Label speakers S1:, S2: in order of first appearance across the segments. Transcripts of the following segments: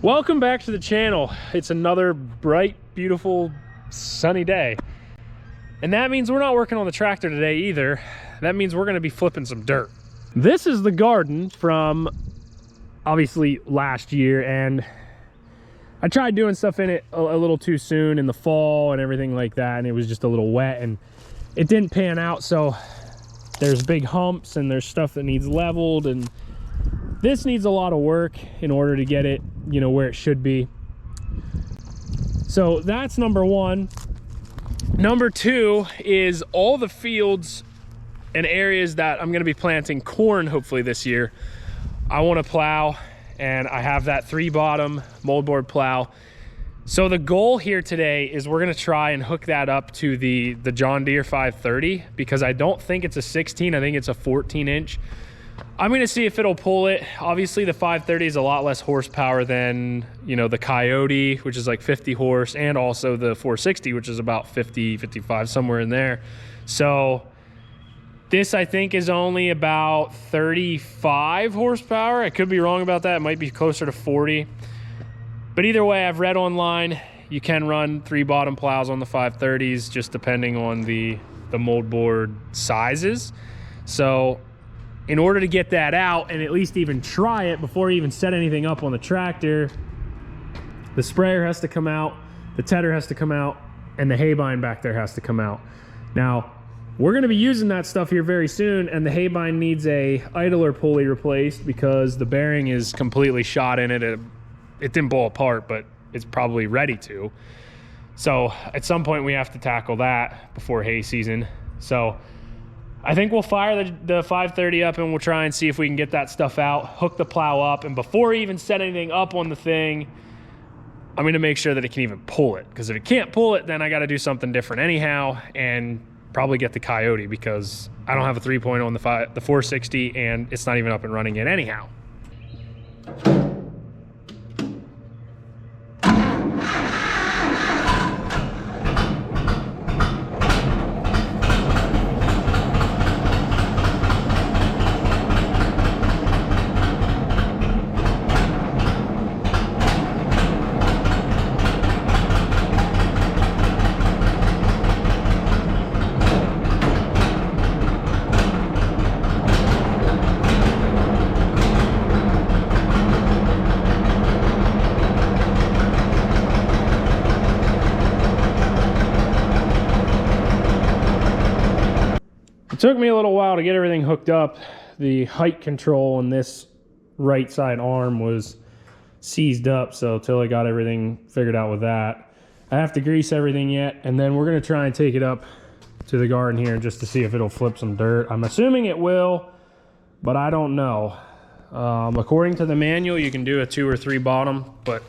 S1: Welcome back to the channel. It's another bright, beautiful, sunny day. And that means we're not working on the tractor today either. That means we're gonna be flipping some dirt. This is the garden from obviously last year, and I tried doing stuff in it a little too soon in the fall and everything like that, and it was just a little wet and it didn't pan out. So there's big humps and there's stuff that needs leveled, and this needs a lot of work in order to get it, you know, where it should be. So that's number one. Number two is all the fields and areas that I'm going to be planting corn hopefully this year. I want to plow, and I have that 3-bottom moldboard plow. So the goal here today is we're going to try and hook that up to the John Deere 530, because I don't think it's a 16, I think it's a 14-inch. I'm going to see if it'll pull it. Obviously the 530 is a lot less horsepower than, you know, the Coyote, which is like 50 horse, and also the 460, which is about 50, 55, somewhere in there. So this, I think, is only about 35 horsepower. I could be wrong about that. It might be closer to 40. But either way, I've read online, you can run 3-bottom plows on the 530s, just depending on the moldboard sizes. So in order to get that out and at least even try it before you even set anything up on the tractor, the sprayer has to come out, the tedder has to come out, and the haybind back there has to come out. Now, we're going to be using that stuff here very soon, and the haybind needs a idler pulley replaced because the bearing is completely shot in it. It didn't blow apart, but it's probably ready to. So at some point we have to tackle that before hay season. So I think we'll fire the 530 up and we'll try and see if we can get that stuff out, hook the plow up, and before we even set anything up on the thing, I'm going to make sure that it can even pull it. Because if it can't pull it, then I got to do something different anyhow, and probably get the Coyote, because I don't have a 3-point on the 460, and it's not even up and running yet anyhow. It took me a little while to get everything hooked up. The height control on this right side arm was seized up, so till I got everything figured out with that. I have to grease everything yet, and then we're going to try and take it up to the garden here just to see if it'll flip some dirt. I'm assuming it will, but I don't know. According to the manual, you can do a 2 or 3 bottom, but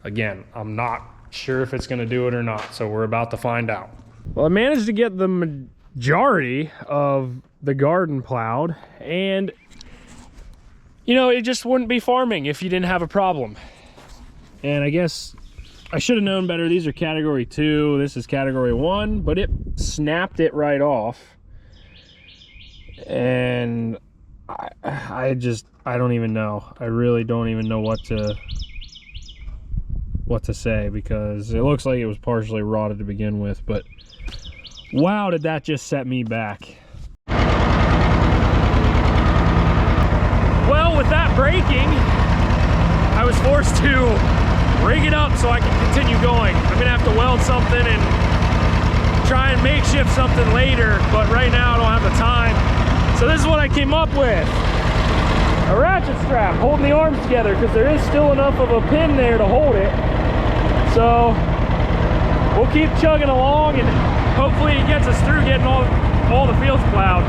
S1: again, I'm not sure if it's going to do it or not, so we're about to find out. Well, I managed to get the majority of the garden plowed, and you know, it just wouldn't be farming if you didn't have a problem. And I guess I should have known better. These are category 2, this is category 1, but it snapped it right off. And I don't even know. I really don't even know what to say, because it looks like it was partially rotted to begin with, but wow, did that just set me back. Well, with that breaking, I was forced to rig it up so I can continue going. I'm gonna have to weld something and try and makeshift something later, but right now I don't have the time. So this is what I came up with. A ratchet strap holding the arms together, because there is still enough of a pin there to hold it. So we'll keep chugging along, and hopefully it gets us through getting all the fields plowed.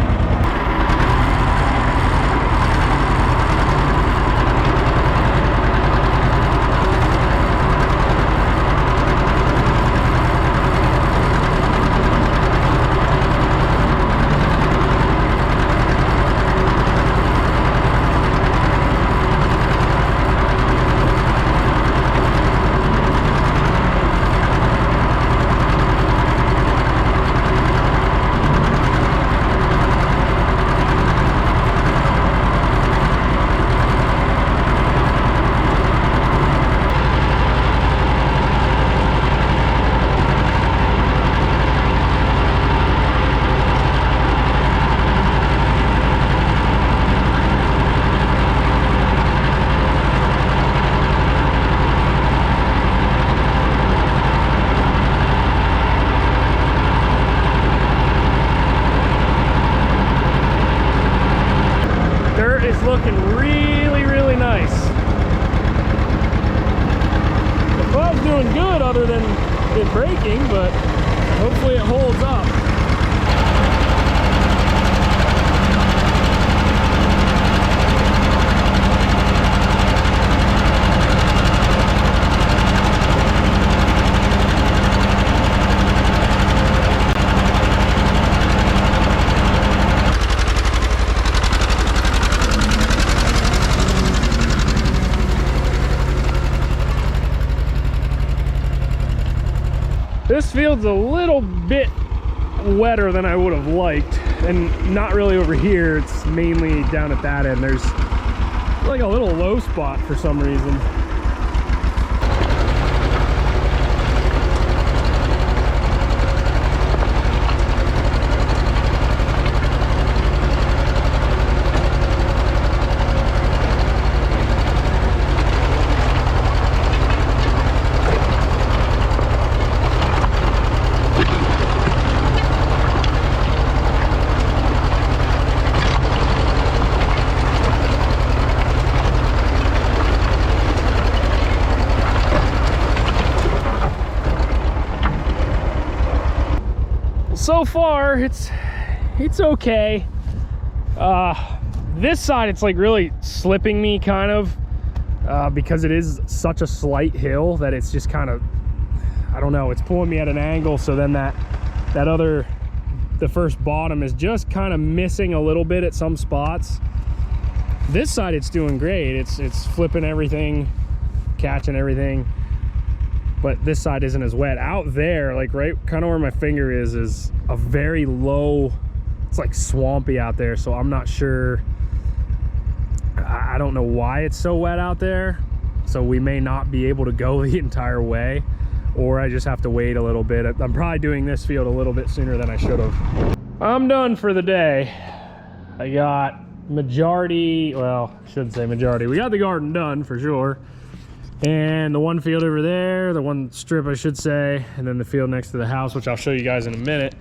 S1: good other than it breaking, but hopefully it holds up. This field's a little bit wetter than I would have liked, and not really over here. It's mainly down at that end. There's like a little low spot for some reason. So far it's okay. This side it's like really slipping me kind of because it is such a slight hill that it's just kind of, I don't know, it's pulling me at an angle. So then the first bottom is just kind of missing a little bit at some spots. This side it's doing great. It's flipping everything, catching everything. But this side isn't as wet. Out there, like right kind of where my finger is a very low, it's like swampy out there, so I'm not sure. I don't know why it's so wet out there, so we may not be able to go the entire way, or I just have to wait a little bit. I'm probably doing this field a little bit sooner than I should have. I'm done for the day. I got majority, well, I shouldn't say majority, we got the garden done for sure. And the one field over there, the one strip I should say, and then the field next to the house, which I'll show you guys in a minute.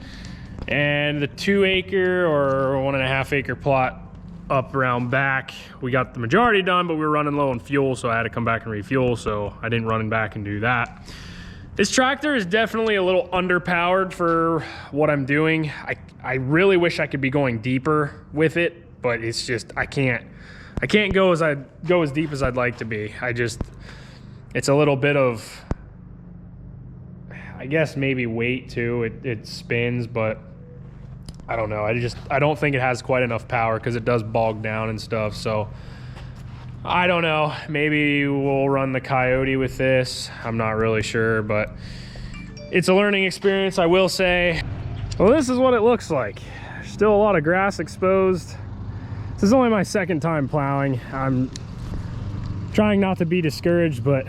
S1: And the 2 acre or 1.5 acre plot up around back, we got the majority done, but we were running low on fuel, so I had to come back and refuel, so I didn't run back and do that. This tractor is definitely a little underpowered for what I'm doing. I really wish I could be going deeper with it, but it's just, I can't go as deep as I'd like to be. It's a little bit of, I guess maybe weight too. It spins, but I don't know. I don't think it has quite enough power because it does bog down and stuff. So I don't know. Maybe we'll run the Coyote with this. I'm not really sure, but it's a learning experience, I will say. Well, this is what it looks like. Still a lot of grass exposed. This is only my second time plowing. I'm trying not to be discouraged, but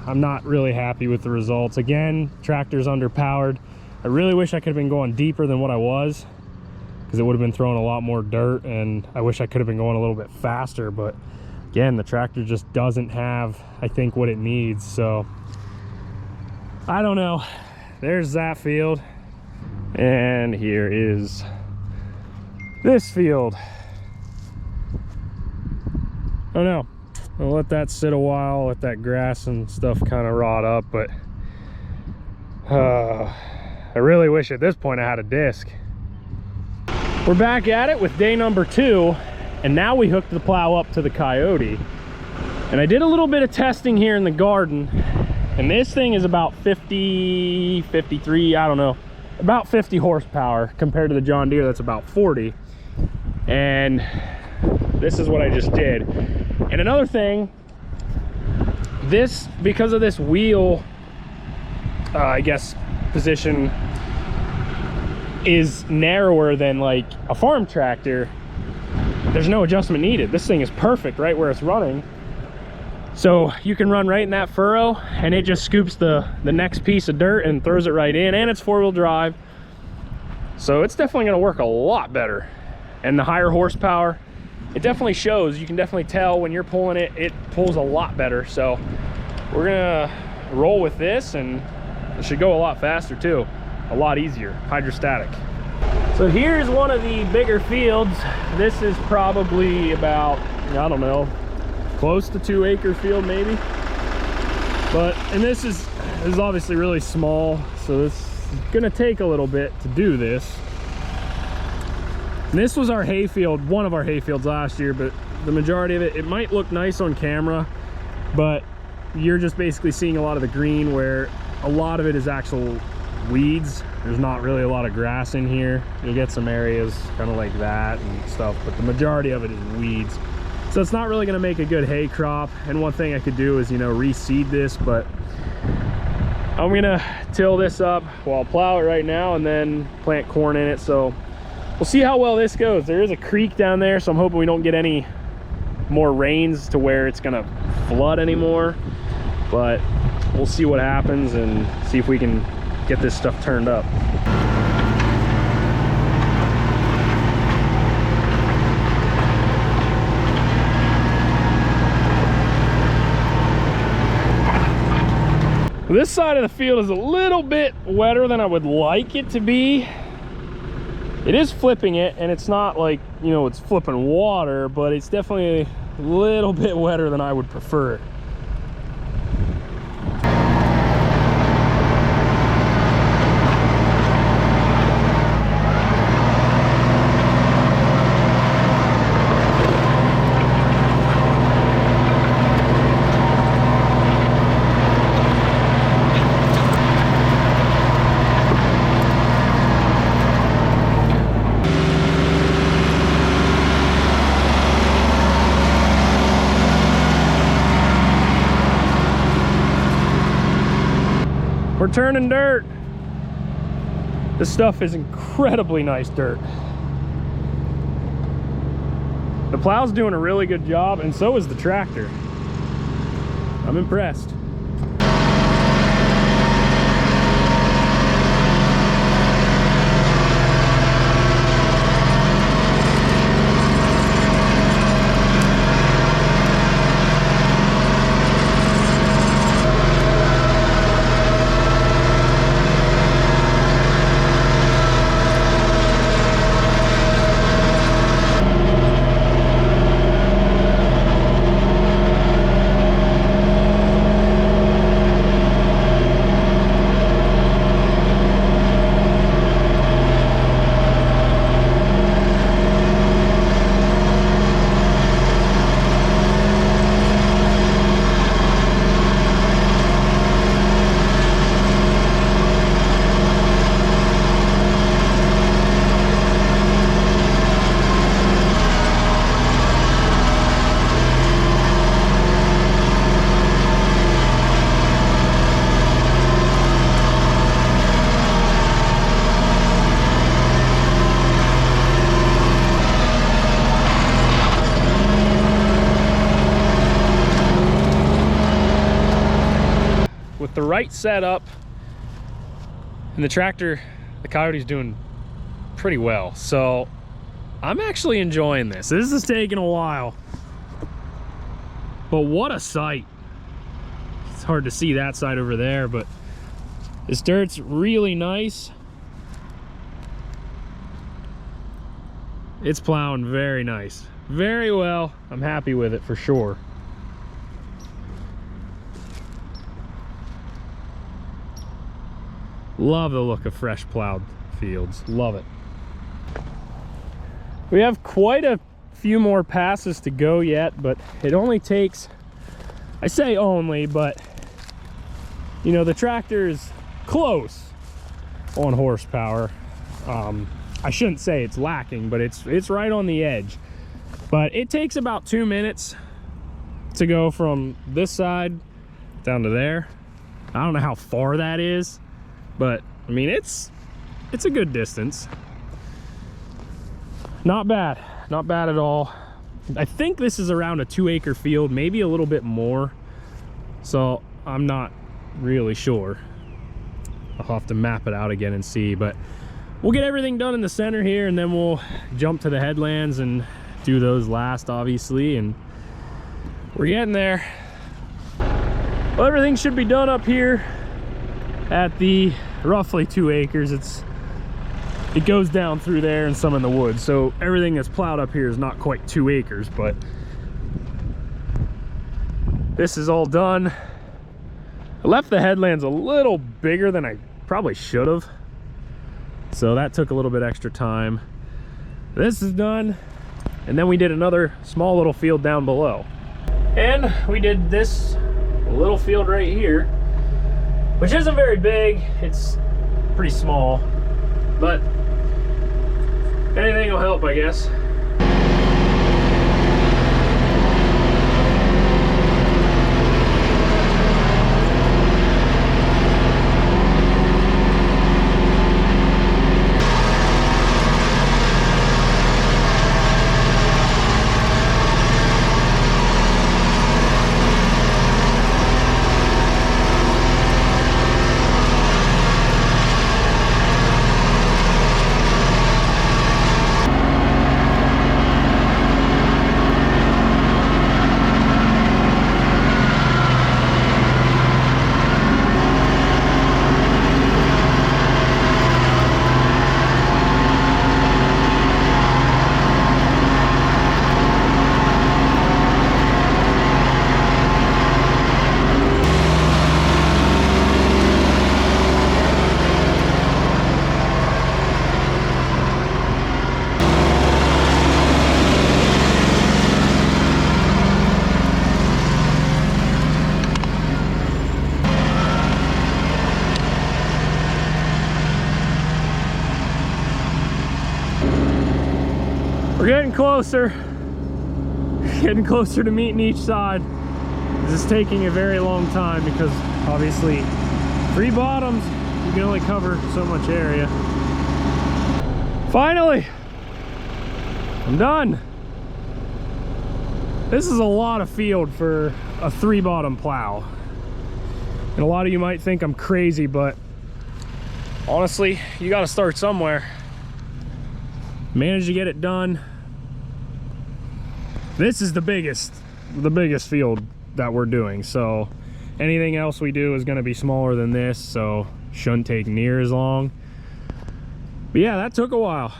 S1: I'm not really happy with the results. Again, tractor's underpowered. I really wish I could have been going deeper than what I was, because it would have been throwing a lot more dirt, and I wish I could have been going a little bit faster, but again, the tractor just doesn't have, I think, what it needs. So I don't know. There's that field, and here is this field. I don't know. I'll let that sit a while, let that grass and stuff kind of rot up, but I really wish at this point I had a disc. We're back at it with day number 2, and now we hooked the plow up to the Coyote. And I did a little bit of testing here in the garden, and this thing is about 50, 53, I don't know, about 50 horsepower compared to the John Deere that's about 40. And this is what I just did. And another thing, this, because of this wheel, I guess, position is narrower than like a farm tractor, there's no adjustment needed. This thing is perfect right where it's running. So you can run right in that furrow, and it just scoops the next piece of dirt and throws it right in, and it's 4-wheel drive. So it's definitely gonna work a lot better. And the higher horsepower, it definitely shows. You can definitely tell when you're pulling it, it pulls a lot better. So we're gonna roll with this, and it should go a lot faster too, a lot easier, hydrostatic. So here's one of the bigger fields. This is probably about, I don't know, close to 2 acre field maybe. And this is This is obviously really small, so this is gonna take a little bit to do this. And this was our hayfield, one of our hayfields last year, but the majority of it might look nice on camera, but you're just basically seeing a lot of the green where a lot of it is actual weeds. There's not really a lot of grass in here. You'll get some areas kind of like that and stuff, but the majority of it is weeds. So it's not really gonna make a good hay crop. And one thing I could do is, you know, reseed this, but I'm gonna till this up. Well, I'll plow it right now and then plant corn in it. So we'll see how well this goes. There is a creek down there, so I'm hoping we don't get any more rains to where it's gonna flood anymore. But we'll see what happens and see if we can get this stuff turned up. This side of the field is a little bit wetter than I would like it to be. It is flipping it, and it's not like, you know, it's flipping water, but it's definitely a little bit wetter than I would prefer. We're turning dirt. This stuff is incredibly nice dirt. The plow's doing a really good job, and so is the tractor. I'm impressed. The right setup and the tractor, the Coyote's doing pretty well, so I'm actually enjoying this. This is taking a while, but what a sight. It's hard to see that side over there, but this dirt's really nice. It's plowing very nice, very well. I'm happy with it for sure. Love the look of fresh plowed fields, love it. We have quite a few more passes to go yet, but it only takes, I say only, but you know, the tractor is close on horsepower. I shouldn't say it's lacking, but it's right on the edge. But it takes about 2 minutes to go from this side down to there. I don't know how far that is, but I mean, it's a good distance. Not bad, not bad at all. I think this is around a 2-acre field, maybe a little bit more. So I'm not really sure. I'll have to map it out again and see, but we'll get everything done in the center here, and then we'll jump to the headlands and do those last, obviously, and we're getting there. Well, everything should be done up here at the roughly 2 acres. It goes down through there and some in the woods, so everything that's plowed up here is not quite 2 acres, but this is all done. I left the headlands a little bigger than I probably should have, so that took a little bit extra time. This is done, and then we did another small little field down below. And we did this little field right here, which isn't very big. It's pretty small, but anything will help, I guess. We're getting closer to meeting each side. This is taking a very long time because obviously 3 bottoms, you can only cover so much area. Finally, I'm done. This is a lot of field for a 3 bottom plow. And a lot of you might think I'm crazy, but honestly, you gotta start somewhere. Managed to get it done. This is the biggest field that we're doing, so anything else we do is going to be smaller than this, so shouldn't take near as long. But yeah, that took a while.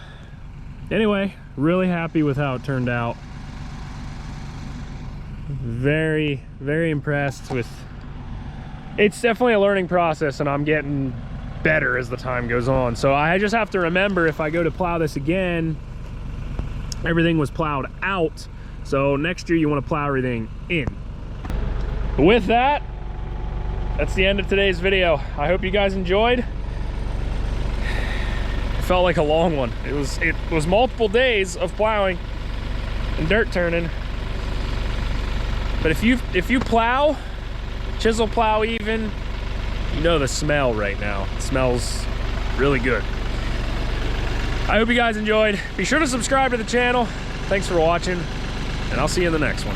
S1: Anyway, really happy with how it turned out. Very, very impressed with. It's definitely a learning process, and I'm getting better as the time goes on. So I just have to remember, if I go to plow this again, everything was plowed out. So next year you want to plow everything in. But with that, that's the end of today's video. I hope you guys enjoyed. It felt like a long one. It was multiple days of plowing and dirt turning. But if you plow, chisel plow even, you know the smell right now. It smells really good. I hope you guys enjoyed. Be sure to subscribe to the channel. Thanks for watching, and I'll see you in the next one.